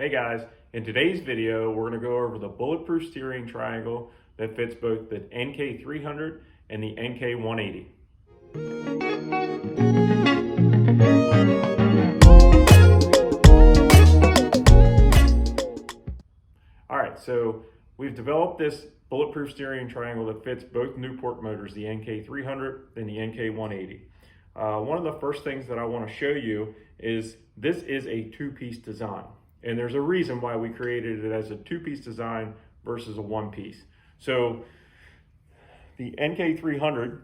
Hey guys, in today's video, we're going to go over the bulletproof steering triangle that fits both the NK300 and the NK180. All right, so we've developed this bulletproof steering triangle that fits both Newport motors, the NK300 and the NK180. One of the first things that I want to show you is this is a two-piece design. And there's a reason why we created it as a two-piece design versus a one-piece. So the NK300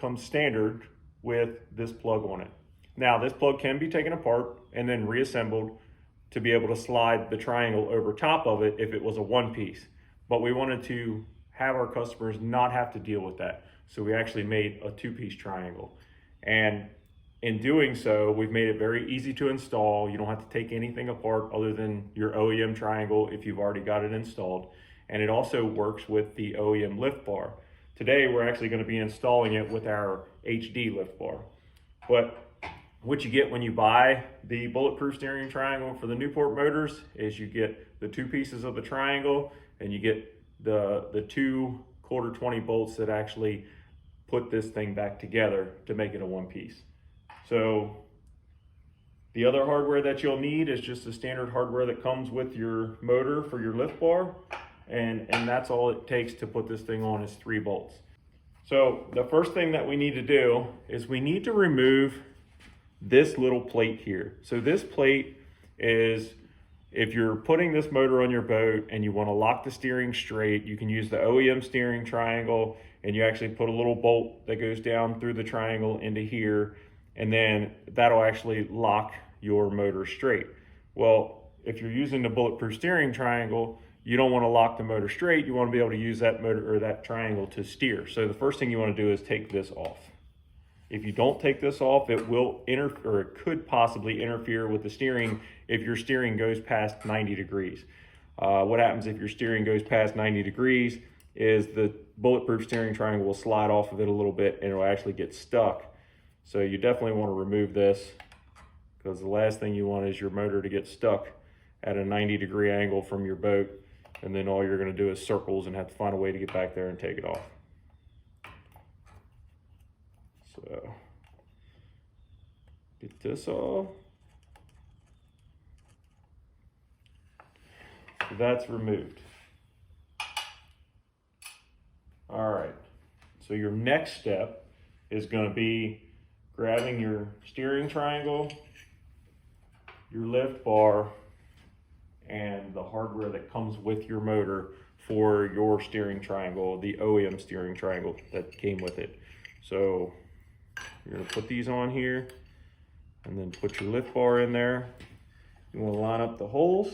comes standard with this plug on it. Now this plug can be taken apart and then reassembled to be able to slide the triangle over top of it if it was a one-piece. But we wanted to have our customers not have to deal with that. So we actually made a two-piece triangle. And in doing so, we've made it very easy to install. You don't have to take anything apart other than your OEM triangle if you've already got it installed. And it also works with the OEM lift bar. Today, we're actually going to be installing it with our HD lift bar. But what you get when you buy the bulletproof steering triangle for the Newport motors is you get the two pieces of the triangle and you get the two quarter 20 bolts that actually put this thing back together to make it a one piece. So the other hardware that you'll need is just the standard hardware that comes with your motor for your lift bar. And that's all it takes to put this thing on is 3 bolts. So the first thing that we need to do is we need to remove this little plate here. So this plate is, if you're putting this motor on your boat and you want to lock the steering straight, you can use the OEM steering triangle and you actually put a little bolt that goes down through the triangle into here, and then that'll actually lock your motor straight. Well, if you're using the bulletproof steering triangle, you don't want to lock the motor straight. You want to be able to use that motor or that triangle to steer. So the first thing you want to do is take this off. If you don't take this off, it will interfere, or it could possibly interfere with the steering if your steering goes past 90 degrees. What happens if your steering goes past 90 degrees is the bulletproof steering triangle will slide off of it a little bit and it'll actually get stuck. So you definitely want to remove this, because the last thing you want is your motor to get stuck at a 90-degree angle from your boat, and then all you're going to do is circles and have to find a way to get back there and take it off. So get this off. So that's removed. All right, so your next step is going to be grabbing your steering triangle, your lift bar, and the hardware that comes with your motor for your steering triangle, the OEM steering triangle that came with it. So you're gonna put these on here and then put your lift bar in there. You wanna line up the holes.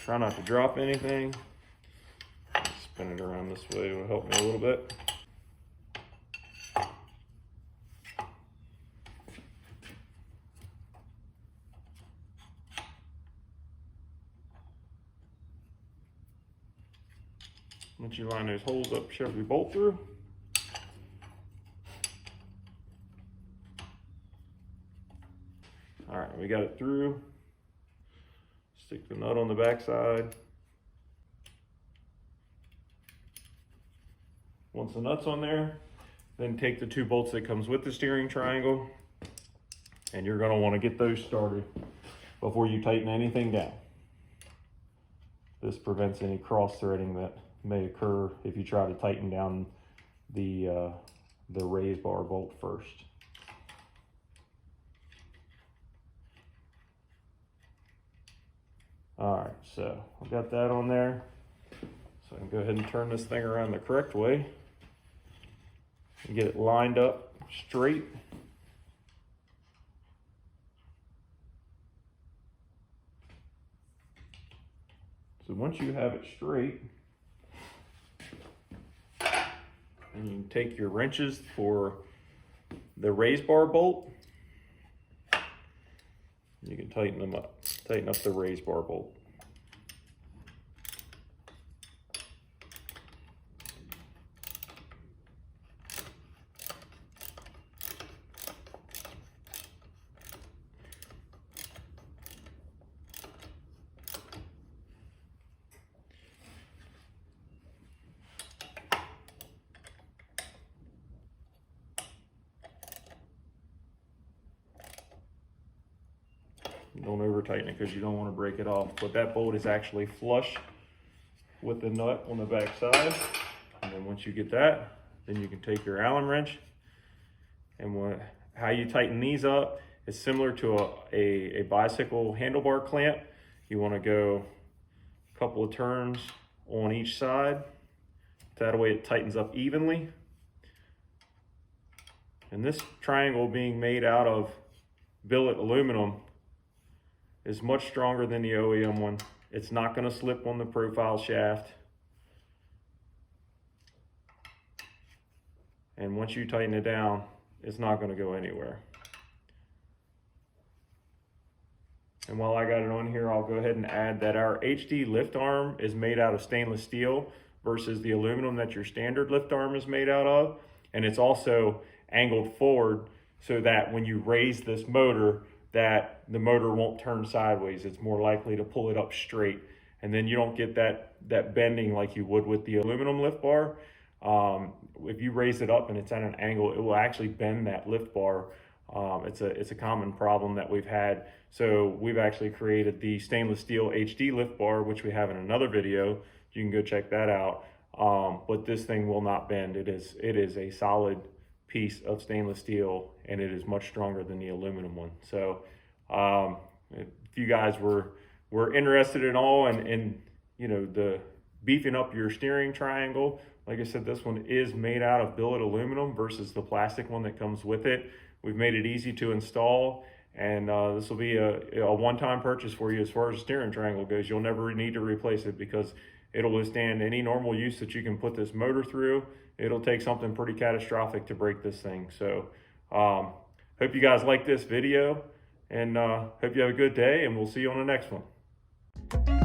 Try not to drop anything. Spin it around this way, it will help me a little bit. Once you line those holes up, shove your bolt through. All right, we got it through. Stick the nut on the back side. Once the nut's on there, then take the 2 bolts that comes with the steering triangle, and you're gonna wanna get those started before you tighten anything down. This prevents any cross-threading that may occur if you try to tighten down the raise bar bolt first. All right, so I've got that on there. So I can go ahead and turn this thing around the correct way and get it lined up straight. So once you have it straight, and you can take your wrenches for the raise bar bolt, you can tighten them up, tighten up the raise bar bolt. Don't over tighten it because you don't want to break it off. But that bolt is actually flush with the nut on the back side. And then once you get that, then you can take your Allen wrench, and how you tighten these up is similar to a bicycle handlebar clamp. You want to go a couple of turns on each side. That way it tightens up evenly. And this triangle, being made out of billet aluminum, is much stronger than the OEM one. It's not going to slip on the profile shaft. And once you tighten it down, it's not going to go anywhere. And while I got it on here, I'll go ahead and add that our HD lift arm is made out of stainless steel versus the aluminum that your standard lift arm is made out of. And it's also angled forward so that when you raise this motor, that the motor won't turn sideways. It's more likely to pull it up straight. And then you don't get that bending like you would with the aluminum lift bar. If you raise it up and it's at an angle, it will actually bend that lift bar. It's a common problem that we've had. So we've actually created the stainless steel HD lift bar, which we have in another video. You can go check that out. But this thing will not bend. It is a solid piece of stainless steel, and it is much stronger than the aluminum one. So if you guys were interested at all in you know, the beefing up your steering triangle, like I said, this one is made out of billet aluminum versus the plastic one that comes with it. We've made it easy to install, and this will be a one-time purchase for you as far as the steering triangle goes. You'll never need to replace it because it'll withstand any normal use that you can put this motor through. It'll take something pretty catastrophic to break this thing. So hope you guys like this video, and hope you have a good day, and we'll see you on the next one.